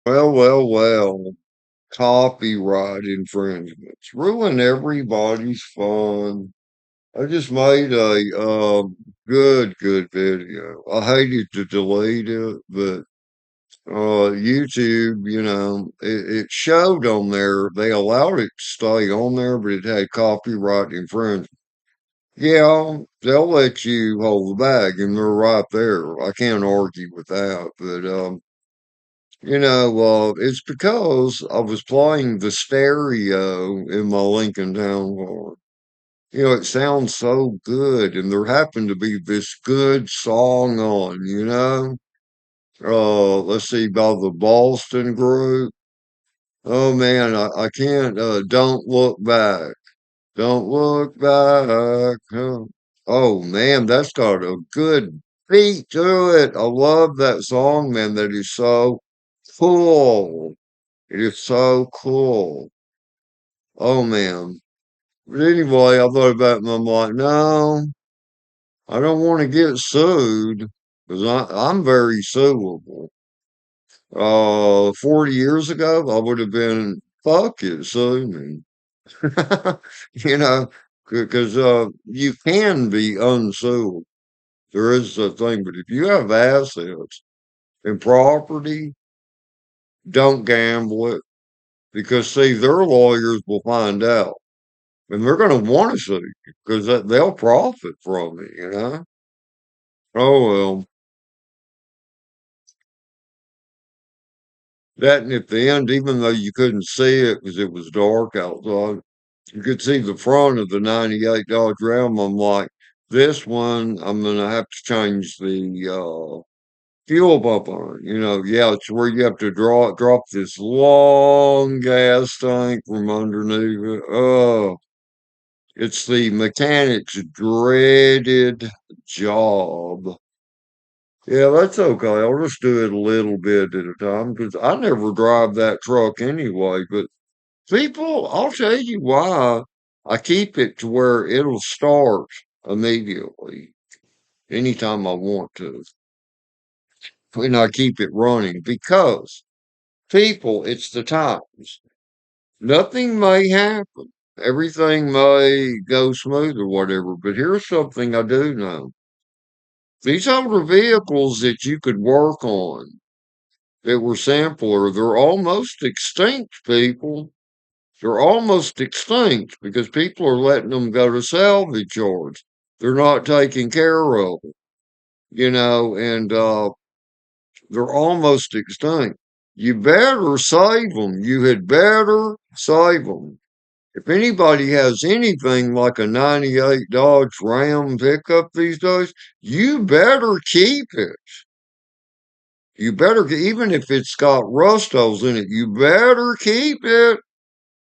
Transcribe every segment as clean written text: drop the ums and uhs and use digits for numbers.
Well. Copyright infringements ruin everybody's fun. I just made a good video. I hated to delete it, but YouTube, it showed on there. They allowed it to stay on there, but it had copyright infringement. Yeah, they'll let you hold the bag, and they're right there. I can't argue with that, but it's because I was playing the stereo in my Lincoln Town Car. It sounds so good, and there happened to be this good song on, let's see, by the Boston Group. Oh man, I can't, Don't Look Back. Don't Look Back. Oh man, that's got a good beat to it. I love that song, man. That is so cool. It is so cool. Oh man. But anyway, I thought about it and I'm like, no, I don't want to get sued because I'm very suable. 40 years ago, I would have been, fuck it, sue me. You know, because you can be unsued. There is a thing, but if you have assets and property, don't gamble it because see, their lawyers will find out. And they're going to want to sue you because they'll profit from it. Oh, well, that and at the end, even though you couldn't see it because it was dark outside, you could see the front of the 98 Dodge Ram. I'm like, this one, I'm going to have to change the fuel pump on. Yeah, it's where you have to drop this long gas tank from underneath it. Oh, it's the mechanic's dreaded job. Yeah, that's okay. I'll just do it a little bit at a time because I never drive that truck anyway. But people, I'll tell you why I keep it to where it'll start immediately anytime I want to. And I keep it running because people, it's the times. Nothing may happen. Everything may go smooth or whatever. But here's something I do know. These older vehicles that you could work on that were simpler, they're almost extinct, people. They're almost extinct because people are letting them go to salvage yards. They're not taking care of them, and they're almost extinct. You better save them. You had better save them. If anybody has anything like a 98 Dodge Ram pickup these days, you better keep it. You better, even if it's got rust holes in it, you better keep it.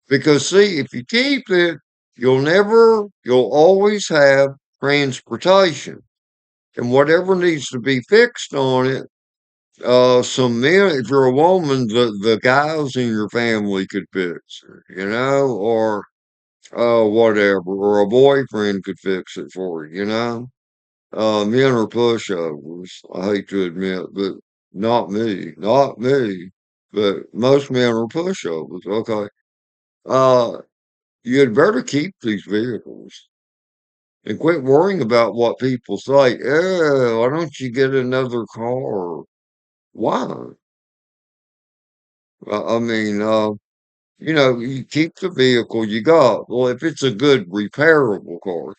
Because see, if you keep it, you'll always have transportation. And whatever needs to be fixed on it, some men, if you're a woman, the guys in your family could fix it, or whatever, or a boyfriend could fix it for you. Men are pushovers. I hate to admit, but not me. But most men are pushovers. Okay. Uh, you'd better keep these vehicles and quit worrying about what people say. Oh, why don't you get another car? Why? I mean, you keep the vehicle you got. Well, if it's a good repairable car,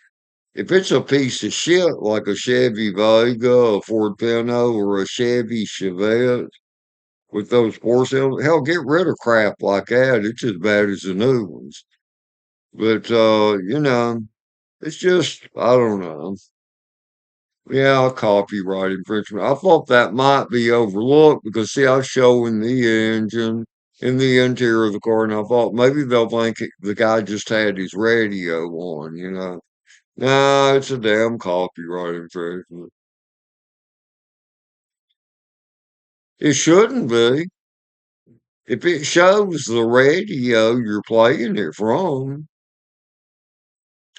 if it's a piece of shit like a Chevy Vega, a Ford Pinto, or a Chevy Chevette with those four cylinders, hell, get rid of crap like that. It's as bad as the new ones. But it's just I don't know. Yeah, copyright infringement. I thought that might be overlooked because see, I was showing the engine in the interior of the car, and I thought maybe they'll think the guy just had his radio on. No, it's a damn copyright infringement. It shouldn't be. If it shows the radio you're playing it from,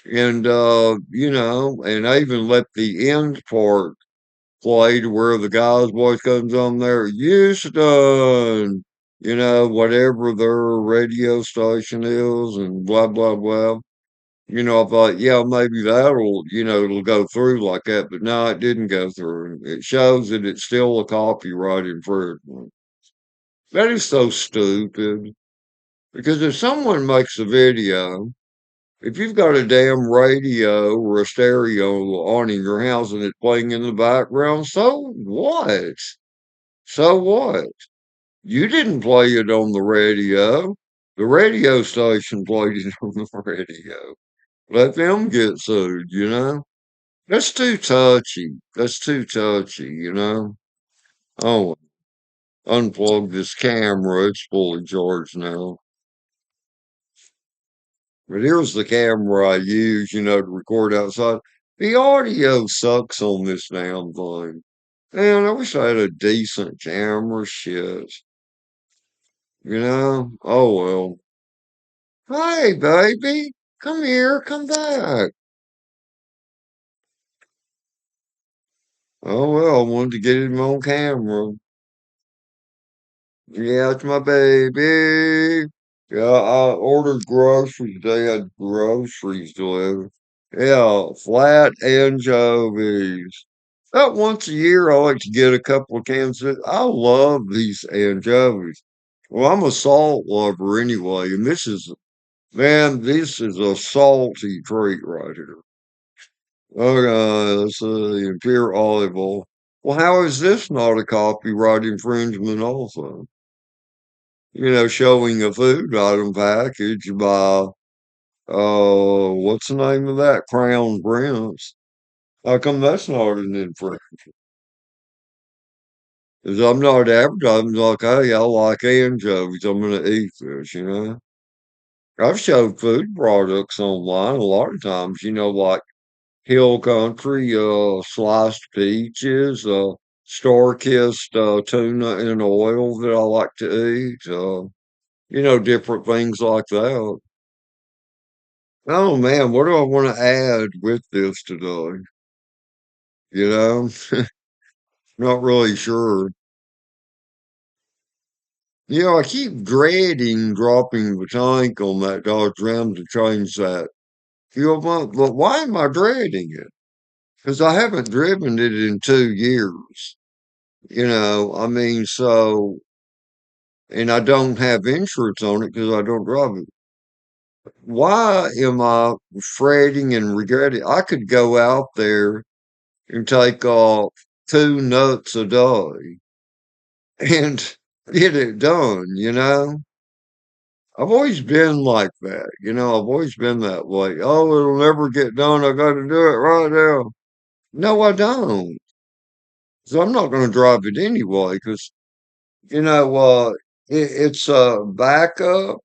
and and I even let the end part play to where the guy's voice comes on there, Houston. whatever their radio station is and blah, blah, blah. I thought, yeah, maybe it'll go through like that, but no, it didn't go through. It shows that it's still a copyright infringement. That is so stupid. Because if someone makes a video, if you've got a damn radio or a stereo on in your house and it's playing in the background, so what? So what? You didn't play it on the radio. The radio station played it on the radio. Let them get sued. That's too touchy. That's too touchy. Oh, unplug this camera. It's fully charged now. But here's the camera I use, to record outside. The audio sucks on this damn thing. Man, I wish I had a decent camera. Shit. Oh well. Hey, baby. Come here. Come back. Oh well, I wanted to get him on camera. Yeah, it's my baby. Yeah, I ordered groceries today. I had groceries delivered. Yeah, flat anchovies. About once a year, I like to get a couple of cans. I love these anchovies. Well, I'm a salt lover anyway, and man, this is a salty treat right here. Okay, let's see, pure olive oil. Well, how is this not a copyright infringement also? Showing a food item package by, what's the name of that? Crown Prince. How come that's not an infringement? Because I'm not advertising like, hey, I like anchovies. I'm going to eat this. I've showed food products online a lot of times, like Hill Country, sliced peaches, star-kissed tuna in oil that I like to eat, different things like that. Oh man, what do I want to add with this today? You know, not really sure. I keep dreading dropping the tank on that Dodge Ram to change that fuel pump, but why am I dreading it? Because I haven't driven it in 2 years. I mean, and I don't have insurance on it because I don't drive it. Why am I fretting and regretting? I could go out there and take off 2 nuts a day and get it done. I've always been like that. I've always been that way. Oh, it'll never get done. I got to do it right now. No, I don't. So I'm not going to drive it anyway because, it's a backup.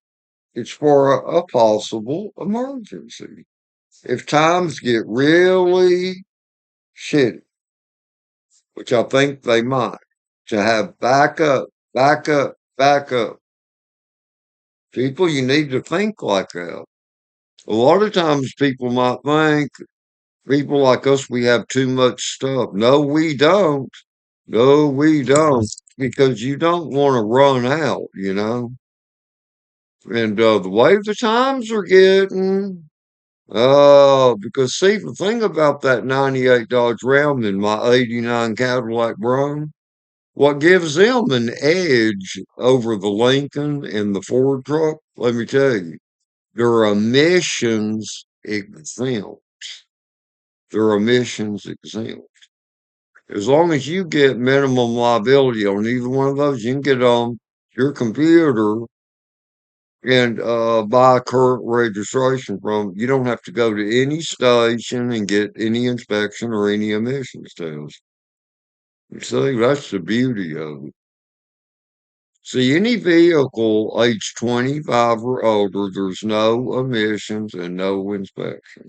It's for a possible emergency. If times get really shitty, which I think they might, to have backup, backup, backup. People, you need to think like that. A lot of times people might think people like us, we have too much stuff. No, we don't. No, we don't. Because you don't want to run out. And the way the times are getting, because see, the thing about that 98 Dodge Ram and my 89 Cadillac Brougham, what gives them an edge over the Lincoln and the Ford truck, let me tell you, their emissions exempt. Their emissions exempt. As long as you get minimum liability on either one of those, you can get on your computer and buy current registration from. You don't have to go to any station and get any inspection or any emissions test. You see, that's the beauty of it. See, any vehicle age 25 or older, there's no emissions and no inspection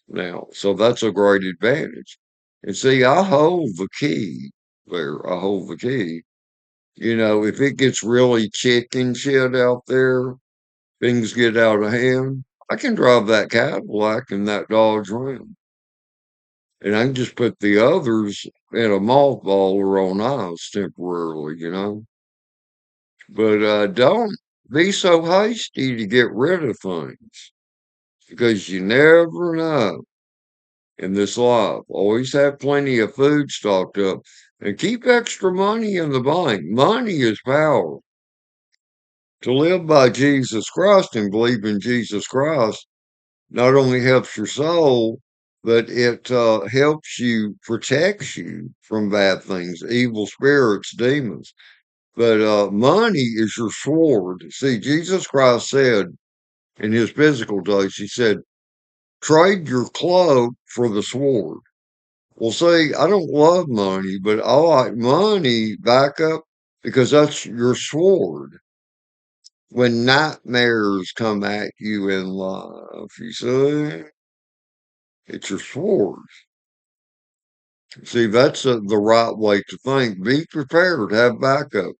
now. So that's a great advantage. And see, I hold the key there. I hold the key. If it gets really chicken shit out there, things get out of hand, I can drive that Cadillac and that Dodge Ram. And I can just put the others in a mothball or on ice temporarily. But don't be so hasty to get rid of things because you never know in this life. Always have plenty of food stocked up and keep extra money in the bank. Money is power. To live by Jesus Christ and believe in Jesus Christ not only helps your soul, but it helps you, protects you from bad things, evil spirits, demons. But money is your sword. See, Jesus Christ said in his physical days, he said, trade your cloak for the sword. Well, see, I don't love money, but I like money back up because that's your sword. When nightmares come at you in life, you see, it's your sword. See, that's the right way to think. Be prepared, have backup.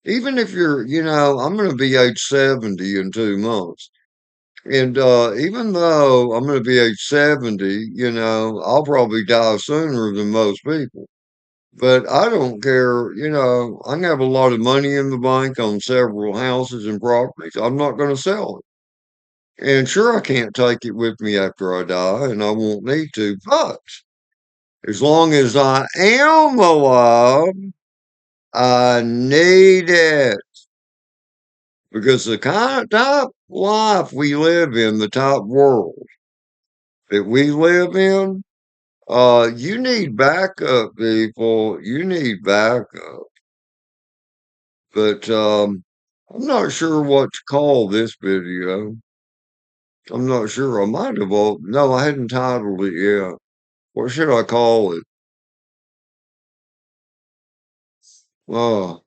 Even if I'm going to be age 70 in 2 months. And even though I'm going to be age 70, I'll probably die sooner than most people. But I don't care. I can have a lot of money in the bank on several houses and properties. I'm not going to sell it. And sure, I can't take it with me after I die, and I won't need to. But as long as I am alive, I need it. Because the kind of type life we live in, the type world that we live in, you need backup, people. You need backup. But I'm not sure what to call this video. I'm not sure. I might have. No, I hadn't titled it yet. What should I call it? Oh,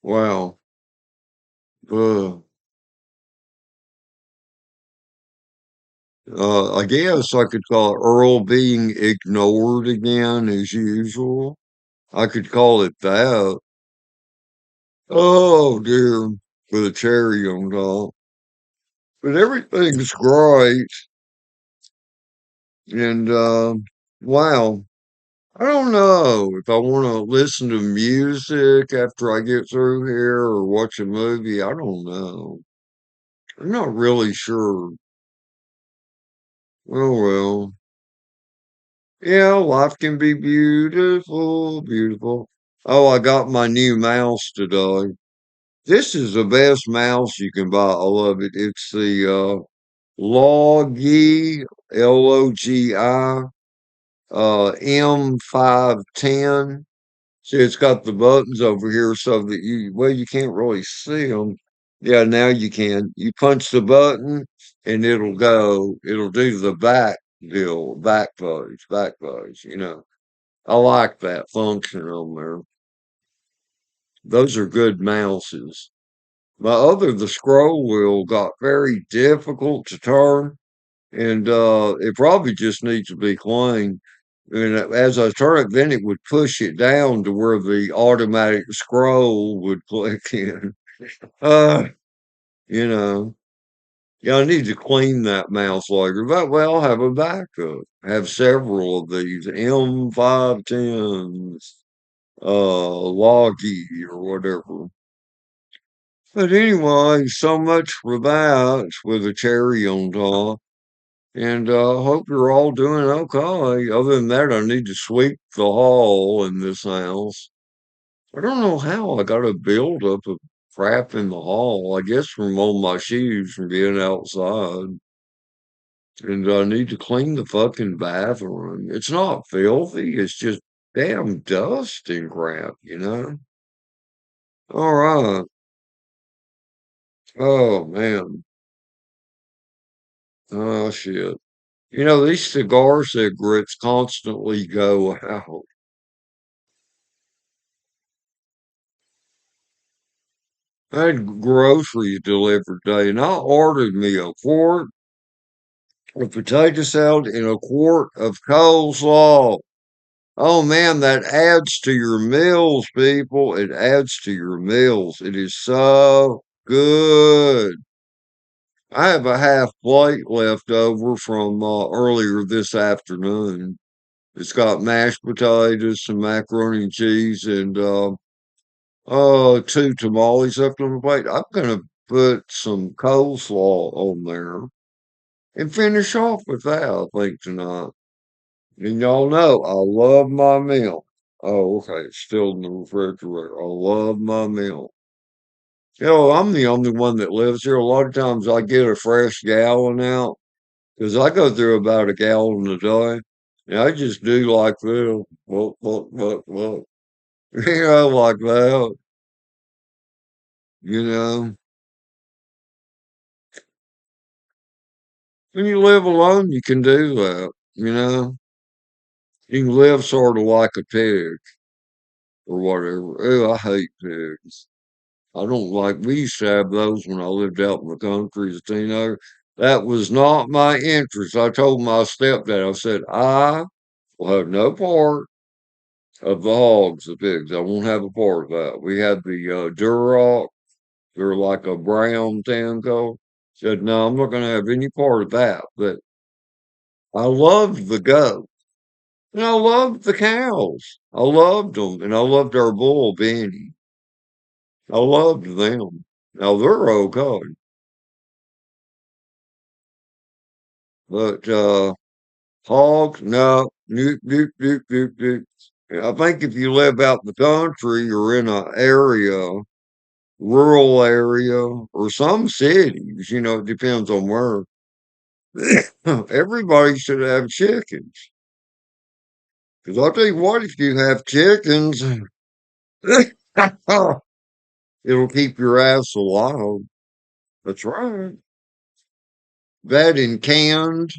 wow. Uh, I guess I could call it Earl being ignored again as usual. I could call it that. Oh dear, with a cherry on top. But everything's great. And wow, I don't know if I want to listen to music after I get through here or watch a movie. I don't know. I'm not really sure. Oh well. Yeah, life can be beautiful, beautiful. Oh, I got my new mouse today. This is the best mouse you can buy. I love it. It's the Logi, Logi, M510. See, it's got the buttons over here so that you can't really see them. Yeah, now you can. You punch the button and it'll do the back deal, back page. I like that function on there. Those are good mouses. The scroll wheel got very difficult to turn, and it probably just needs to be cleaned. And as I turn it, then it would push it down to where the automatic scroll would click in. Uh, you know, yeah, I need to clean that mouse later. But well, have a backup. Have several of these M510s, Logi or whatever. But anyway, so much for that with a cherry on top. And hope you're all doing okay. Other than that, I need to sweep the hall in this house. I don't know how I got a buildup of crap in the hall. I guess from all my shoes from being outside. And I need to clean the fucking bathroom. It's not filthy. It's just damn dust and crap. All right. Oh man. Oh shit. These cigarettes constantly go out. I had groceries delivered today, and I ordered me a quart of potato salad and a quart of coleslaw. Oh man, that adds to your meals, people. It adds to your meals. It is so good. I have a half plate left over from earlier this afternoon. It's got mashed potatoes, some macaroni and cheese, and two tamales up on the plate. I'm gonna put some coleslaw on there and finish off with that, I think, tonight. And y'all know I love my meal. Oh, okay, it's still in the refrigerator. I love my meal. I'm the only one that lives here. A lot of times I get a fresh gallon out because I go through about a gallon a day. And I just do like this. What? Like that. You know, when you live alone, you can do that. You can live sort of like a pig or whatever. Oh, I hate pigs. I don't like, we used to have those when I lived out in the country as a teenager. That was not my interest. I told my stepdad, I said, I will have no part of the hogs, the pigs. I won't have a part of that. We had the Duroc. They're like a brown tan color. Said, no, I'm not going to have any part of that. But I loved the goat. And I loved the cows. I loved them. And I loved our bull, Benny. I loved them. Now they're okay. But hogs, no. Nope, nope, nope, nope, nope. I think if you live out in the country or in an area, rural area, or some cities, it depends on where, everybody should have chickens. Because I'll tell you what, if you have chickens, it'll keep your ass alive. That's right. That and canned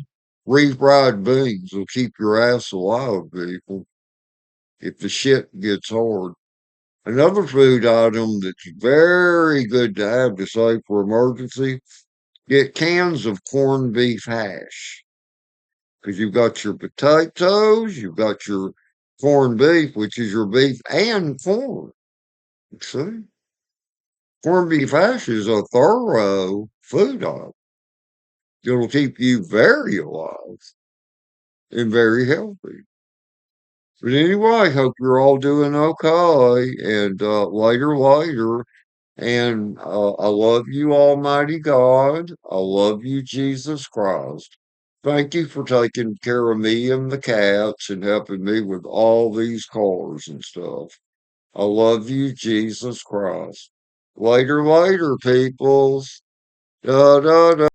refried beans will keep your ass alive, people, if the shit gets hard. Another food item that's very good to have to save for emergency, get cans of corned beef hash. Because you've got your potatoes, you've got your corned beef, which is your beef and corn. See? Corned beef hash is a thorough food item. It'll keep you very alive and very healthy. But anyway, I hope you're all doing okay. And later. And I love you, Almighty God. I love you, Jesus Christ. Thank you for taking care of me and the cats and helping me with all these cars and stuff. I love you, Jesus Christ. Later, peoples. Da da da.